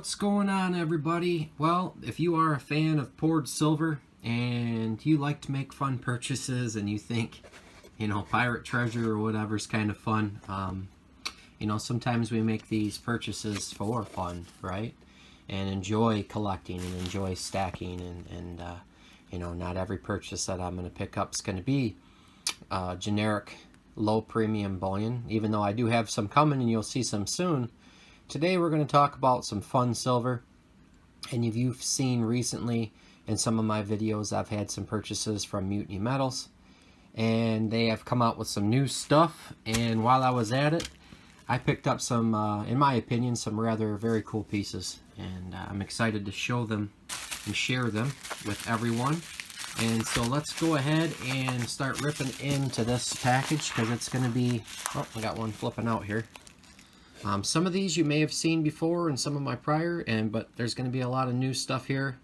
What's going on, everybody? Well, if you are a fan of poured silver and you like to make fun purchases and you think, pirate treasure or whatever is kind of fun, sometimes we make these purchases for fun, right? And enjoy collecting and enjoy stacking, and not every purchase that I'm going to pick up is going to be generic low premium bullion, even though I do have some coming and you'll see some soon. Today we're going to talk about some fun silver, and if you've seen recently in some of my videos, I've had some purchases from Mutiny Metals, and they have come out with some new stuff, and while I was at it, I picked up some, in my opinion, some rather very cool pieces, and I'm excited to show them and share them with everyone. And so let's go ahead and start ripping into this package, because it's going to be, oh, I got one flipping out here. Some of these you may have seen before in some of my prior, but there's going to be a lot of new stuff here.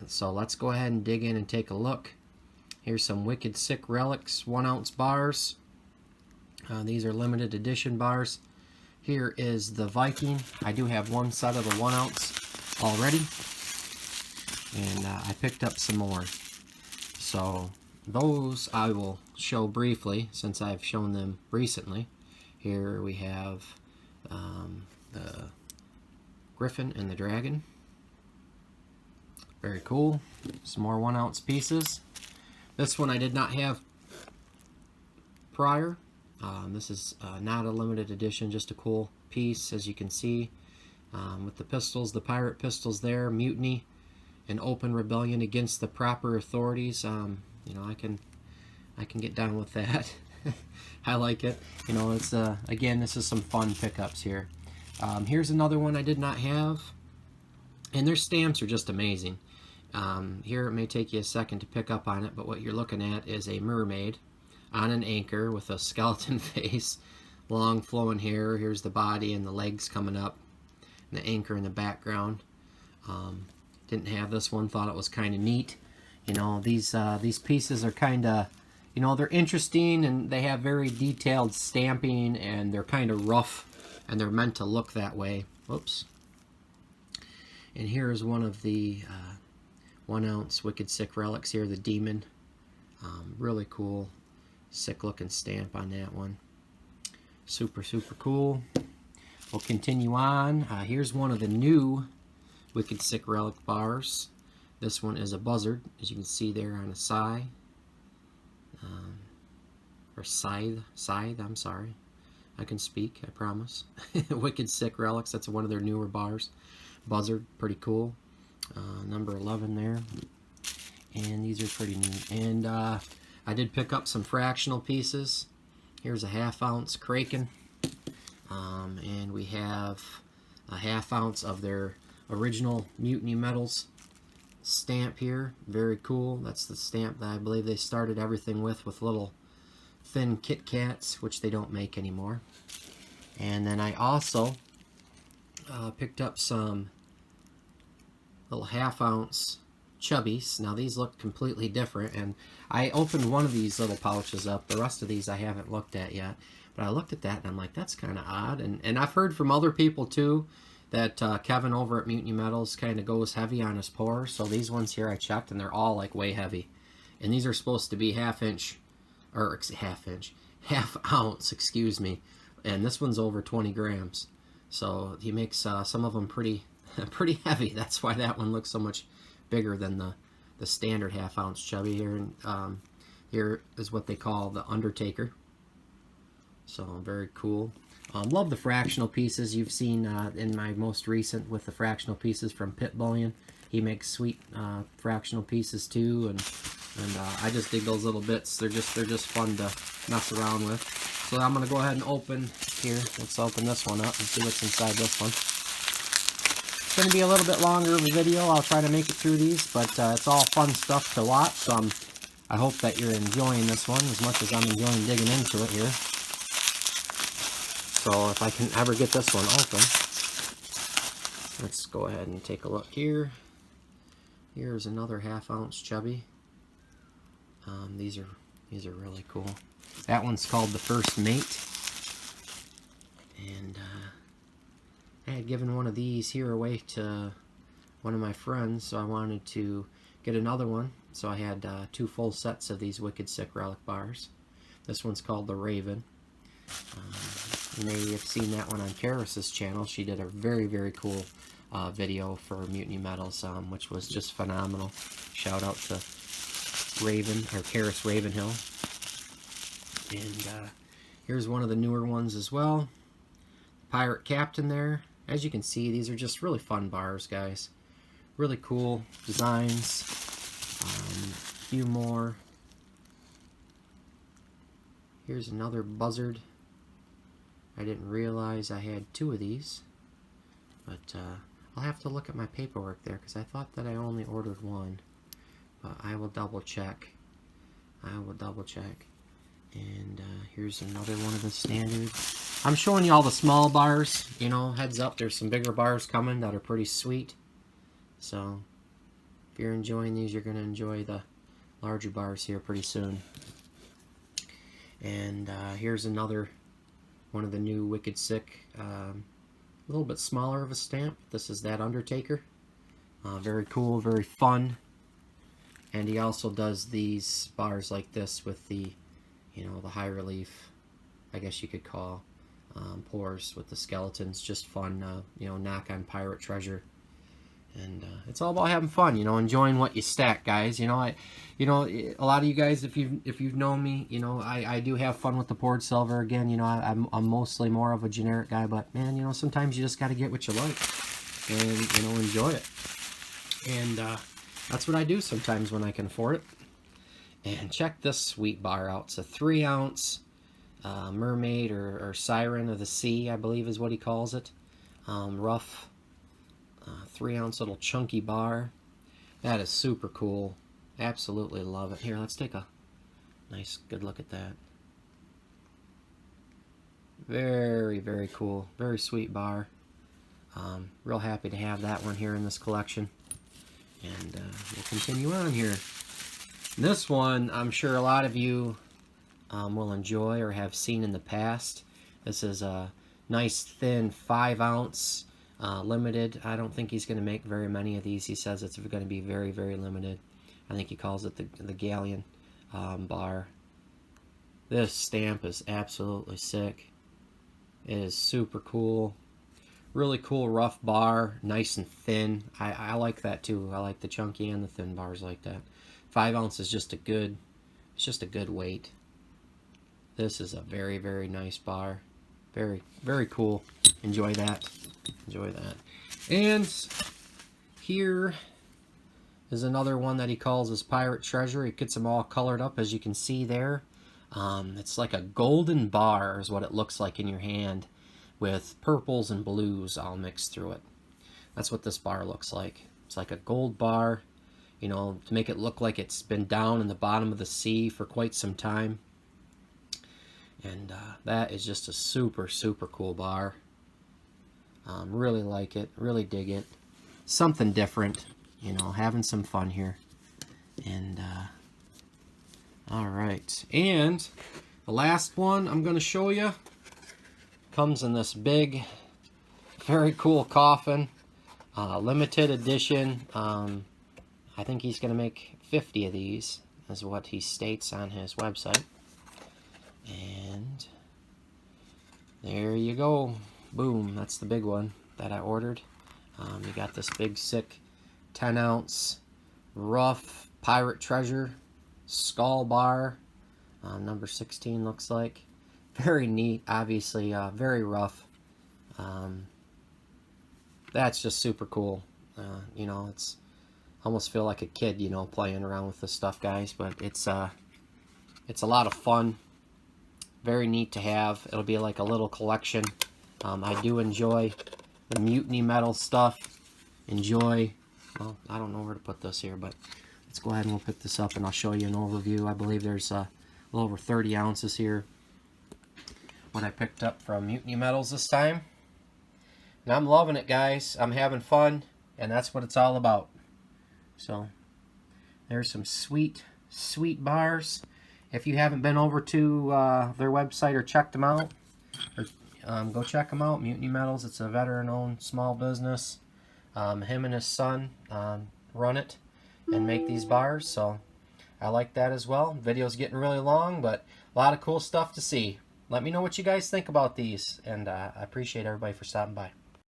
So let's go ahead and dig in and take a look. Here's some wicked sick relics 1 ounce bars. These are limited edition bars. Here is the Viking. I do have one set of the 1 ounce already, and I picked up some more. So those I will show briefly since I've shown them recently. Here we have the Griffin and the Dragon. Very cool. Some more 1 ounce pieces. This one I did not have prior. This is not a limited edition, just a cool piece, as you can see, with the pistols, the pirate pistols there, mutiny and open rebellion against the proper authorities. I can get down with that. I like it. It's again, this is some fun pickups here. Here's another one I did not have, and their stamps are just amazing. Here it may take you a second to pick up on it, but what you're looking at is a mermaid on an anchor with a skeleton face, long flowing hair. Here's the body and the legs coming up, and the anchor in the background. Didn't have this one, thought it was kind of neat. These pieces are kind of, they're interesting, and they have very detailed stamping, and they're kind of rough, and they're meant to look that way. Whoops. And here is one of the 1 ounce wicked sick relics here, the demon. Really cool, sick looking stamp on that one. Super cool. We'll continue on. Here's one of the new wicked sick relic bars. This one is a buzzard, as you can see there on a side. Or scythe, I'm sorry. I can speak, I promise. Wicked sick relics, that's one of their newer bars. Buzzard, pretty cool. Number 11 there. And these are pretty neat. And I did pick up some fractional pieces. Here's a 1/2 ounce Kraken. And we have a 1/2 ounce of their original Mutiny Metals stamp here. Very cool. That's the stamp that I believe they started everything with little thin Kit Kats, which they don't make anymore. And then I also picked up some little 1/2 ounce chubbies. Now these look completely different, and I opened one of these little pouches up. The rest of these I haven't looked at yet, but I looked at that and I'm like, that's kind of odd. And I've heard from other people too that Kevin over at Mutiny Metals kind of goes heavy on his pour. So these ones here I checked, and they're all like way heavy, and these are supposed to be 1/2 ounce, excuse me, and this one's over 20 grams. So he makes some of them pretty heavy. That's why that one looks so much bigger than the standard 1/2 ounce chubby here. And here is what they call the Undertaker. So very cool. Love the fractional pieces. You've seen in my most recent with the fractional pieces from Pit Bullion. He makes sweet fractional pieces too, and I just dig those little bits. They're just fun to mess around with. So I'm gonna go ahead and open here. Let's open this one up and see what's inside this one. It's gonna be a little bit longer of a video. I'll try to make it through these, but it's all fun stuff to watch. So I hope that you're enjoying this one as much as I'm enjoying digging into it here. So if I can ever get this one open, let's go ahead and take a look here. Here's another 1/2 ounce chubby. These are really cool. That one's called the First Mate, and had given one of these here away to one of my friends, so I wanted to get another one. So I had 2 full sets of these Wicked Sick relic bars. This one's called the Raven. You may have seen that one on Karis's channel. She did a very, very cool video for Mutiny Metals, which was just phenomenal. Shout out to Raven, or Karis Ravenhill. And here's one of the newer ones as well. Pirate Captain there. As you can see, these are just really fun bars, guys. Really cool designs. A few more. Here's another buzzard. I didn't realize I had 2 of these, but I'll have to look at my paperwork there because I thought that I only ordered 1, but I will double check. And here's another one of the standards. I'm showing you all the small bars, you know, heads up, there's some bigger bars coming that are pretty sweet. So if you're enjoying these, you're going to enjoy the larger bars here pretty soon. And here's another one of the new Wicked Sick, a little bit smaller of a stamp. This is that Undertaker. Very cool, very fun. And he also does these bars like this with the, you know, the high relief, I guess you could call, pours with the skeletons. Just fun, you know, knock on pirate treasure. And it's all about having fun, you know, enjoying what you stack, guys. You know, a lot of you guys, if you've known me, you know, I do have fun with the poured silver. Again, you know, I'm mostly more of a generic guy, but man, you know, sometimes you just got to get what you like, and you know, enjoy it. And that's what I do sometimes when I can afford it. And check this sweet bar out. It's a 3-ounce mermaid or siren of the sea, I believe is what he calls it. Rough. 3-ounce little chunky bar. That is super cool. Absolutely love it. Here, let's take a nice good look at that. Very, very cool. Very sweet bar. Real happy to have that one here in this collection. And we'll continue on here. This one, I'm sure a lot of you will enjoy or have seen in the past. This is a nice thin 5-ounce limited. I don't think he's going to make very many of these. He says it's going to be very, very limited. I think he calls it the Galleon bar. This stamp is absolutely sick. It is super cool. Really cool rough bar, nice and thin. I like that too. I like the chunky and the thin bars like that. 5 ounce is just a good, it's just a good weight. This is a very, very nice bar. Very, very cool. Enjoy that. Enjoy that. And here is another one that he calls his pirate treasure. He gets them all colored up, as you can see there. It's like a golden bar is what it looks like in your hand, with purples and blues all mixed through it. That's what this bar looks like. It's like a gold bar, you know, to make it look like it's been down in the bottom of the sea for quite some time. And that is just a super, super cool bar. Really like it, really dig it. Something different, you know, having some fun here. And all right, and the last one I'm going to show you comes in this big, very cool coffin, limited edition. I think he's going to make 50 of these, is what he states on his website. And there you go. Boom, that's the big one that I ordered. You got this big, sick 10-ounce rough pirate treasure skull bar. Number 16 looks like. Very neat, obviously, very rough. That's just super cool. You know, it's almost feel like a kid, you know, playing around with this stuff, guys. But it's a lot of fun. Very neat to have. It'll be like a little collection. I do enjoy the Mutiny Metals stuff. Enjoy, well, I don't know where to put this here, but let's go ahead and we'll pick this up and I'll show you an overview. I believe there's a little over 30 ounces here. What I picked up from Mutiny Metals this time. And I'm loving it, guys. I'm having fun, and that's what it's all about. So, there's some sweet, sweet bars. If you haven't been over to their website or checked them out, or go check him out. Mutiny Metals. It's a veteran-owned small business. Him and his son run it and make these bars, so I like that as well. Video's getting really long, but a lot of cool stuff to see. Let me know what you guys think about these, and I appreciate everybody for stopping by.